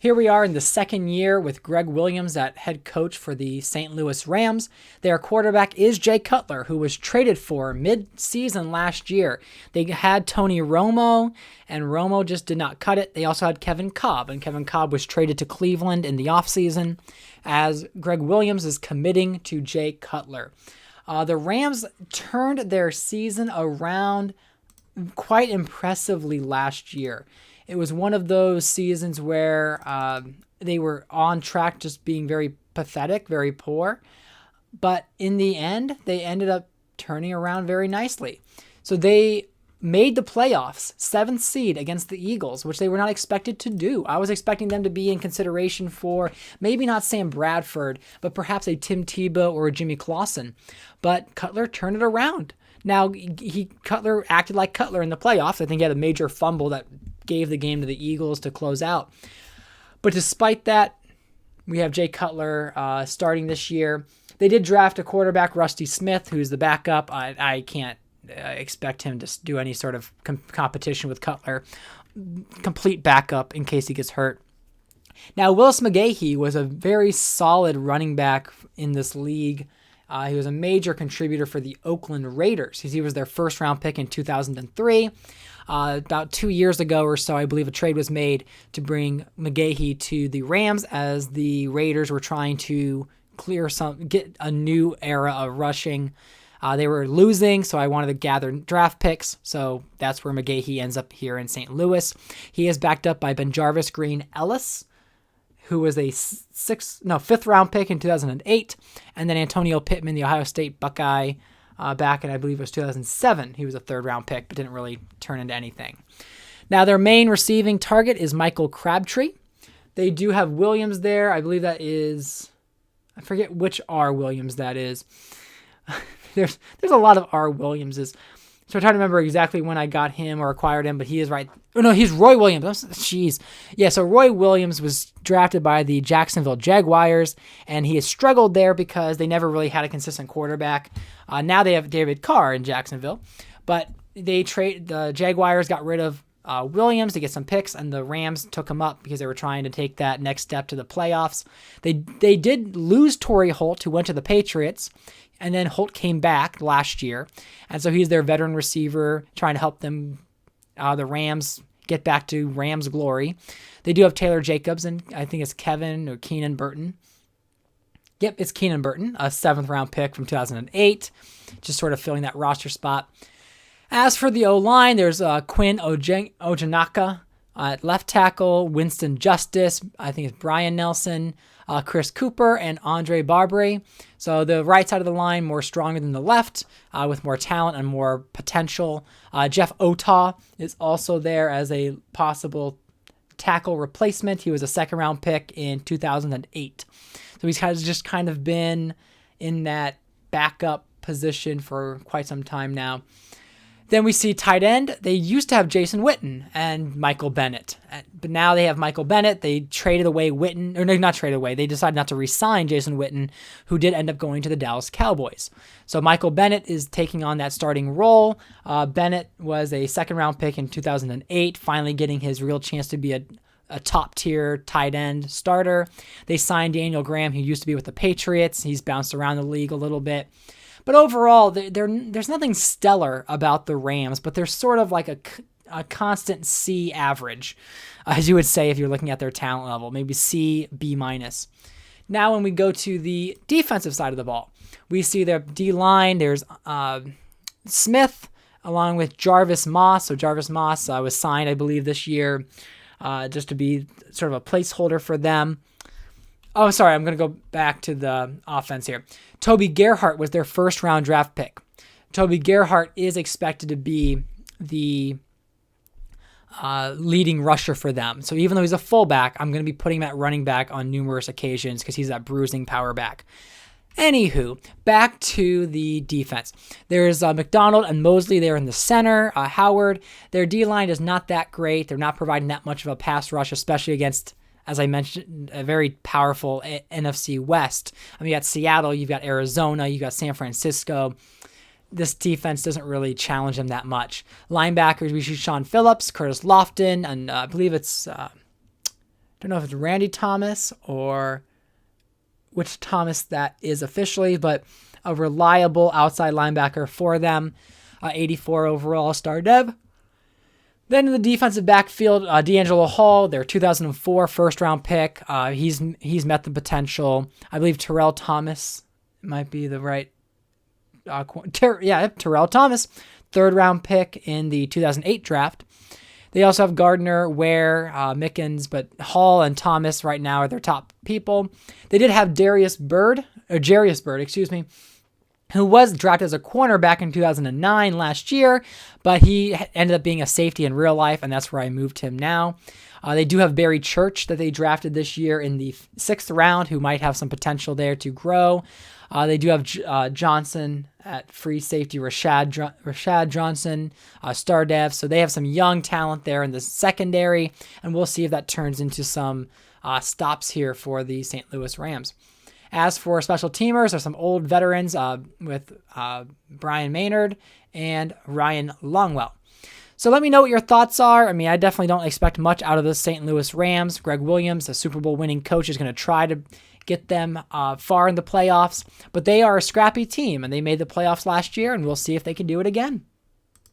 Here we are in the second year with Greg Williams at head coach for the St. Louis Rams. Their quarterback is Jay Cutler, who was traded for mid-season last year. They had Tony Romo, and Romo just did not cut it. They also had Kevin Kolb, and Kevin Kolb was traded to Cleveland in the offseason as Greg Williams is committing to Jay Cutler. The Rams turned their season around quite impressively last year. It was one of those seasons where they were on track just being very pathetic, very poor. But in the end, they ended up turning around very nicely. So they made the playoffs, 7th seed against the Eagles, which they were not expected to do. I was expecting them to be in consideration for maybe not Sam Bradford, but perhaps a Tim Tebow or a Jimmy Clausen. But Cutler turned it around. Now, Cutler acted like Cutler in the playoffs. I think he had a major fumble that gave the game to the Eagles to close out. But despite that, we have Jay Cutler starting this year. They did draft a quarterback, Rusty Smith, who's the backup. I can't expect him to do any sort of competition with Cutler. Complete backup in case he gets hurt. Now, Willis McGahee was a very solid running back in this league. He was a major contributor for the Oakland Raiders. He was their first-round pick in 2003. About 2 years ago or so, I believe a trade was made to bring McGahee to the Rams as the Raiders were trying to get a new era of rushing. They were losing, so I wanted to gather draft picks. So that's where McGahee ends up here in St. Louis. He is backed up by Benjarvis Green Ellis, who was a 5th-round pick in 2008, and then Antonio Pittman, the Ohio State Buckeye, back in, I believe it was 2007. He was a 3rd-round pick, but didn't really turn into anything. Now, their main receiving target is Michael Crabtree. They do have Williams there. I believe that is, I forget which R. Williams that is. There's a lot of R. Williamses. So I'm trying to remember exactly when I got him or acquired him, but he is right. Oh, no, he's Roy Williams. Jeez. Yeah, so Roy Williams was drafted by the Jacksonville Jaguars, and he has struggled there because they never really had a consistent quarterback. Now they have David Carr in Jacksonville, but the Jaguars got rid of Williams to get some picks, and the Rams took him up because they were trying to take that next step to the playoffs. They did lose Torrey Holt, who went to the Patriots, and then Holt came back last year, and so he's their veteran receiver trying to help them, the Rams, get back to Rams glory. They do have Taylor Jacobs, and I think it's Kevin or Keenan Burton. Yep, it's Keenan Burton, a 7th-round pick from 2008, just sort of filling that roster spot. As for the O-line, there's Quinn Ojanaka at left tackle, Winston Justice, I think it's Brian Nelson, Chris Cooper, and Andre Barbary. So the right side of the line more stronger than the left, with more talent and more potential. Jeff Otaw is also there as a possible tackle replacement. He was a 2nd-round pick in 2008. So he's just kind of been in that backup position for quite some time now. Then we see tight end. They used to have Jason Witten and Michael Bennett, but now they have Michael Bennett. They traded away Witten, or no, not traded away. They decided not to re-sign Jason Witten, who did end up going to the Dallas Cowboys. So Michael Bennett is taking on that starting role. Bennett was a 2nd-round pick in 2008, finally getting his real chance to be a top-tier tight end starter. They signed Daniel Graham, who used to be with the Patriots. He's bounced around the league a little bit. But overall, there's nothing stellar about the Rams, but they're sort of like a constant C average, as you would say if you're looking at their talent level, maybe C, B-. Now when we go to the defensive side of the ball, we see their D-line. There's Smith along with Jarvis Moss. So Jarvis Moss was signed, I believe, this year just to be sort of a placeholder for them. Oh, sorry, I'm going to go back to the offense here. Toby Gerhart was their 1st-round draft pick. Toby Gerhart is expected to be the leading rusher for them. So even though he's a fullback, I'm going to be putting him at running back on numerous occasions because he's that bruising power back. Anywho, back to the defense. There's McDonald and Mosley there in the center. Howard, their D-line is not that great. They're not providing that much of a pass rush, especially against, as I mentioned, a very powerful NFC West. I mean, you got Seattle, you've got Arizona, you've got San Francisco. This defense doesn't really challenge them that much. Linebackers, we see Sean Phillips, Curtis Lofton, and I believe it's don't know if it's Randy Thomas or which Thomas that is officially, but a reliable outside linebacker for them. 84 overall star dev. Then in the defensive backfield, D'Angelo Hall, their 2004 first-round pick. He's met the potential. I believe Terrell Thomas might be the right. Terrell Thomas, third-round pick in the 2008 draft. They also have Gardner, Ware, Mickens, but Hall and Thomas right now are their top people. They did have Jarius Bird, who was drafted as a corner back in 2009 last year, but he ended up being a safety in real life, and that's where I moved him now. They do have Barry Church that they drafted this year in the 6th round, who might have some potential there to grow. They do have Johnson at free safety, Rashad Johnson, star dev. So they have some young talent there in the secondary, and we'll see if that turns into some stops here for the St. Louis Rams. As for special teamers, there's some old veterans with Brian Maynard and Ryan Longwell. So let me know what your thoughts are. I mean, I definitely don't expect much out of the St. Louis Rams. Greg Williams, the Super Bowl winning coach, is going to try to get them far in the playoffs. But they are a scrappy team, and they made the playoffs last year, and we'll see if they can do it again.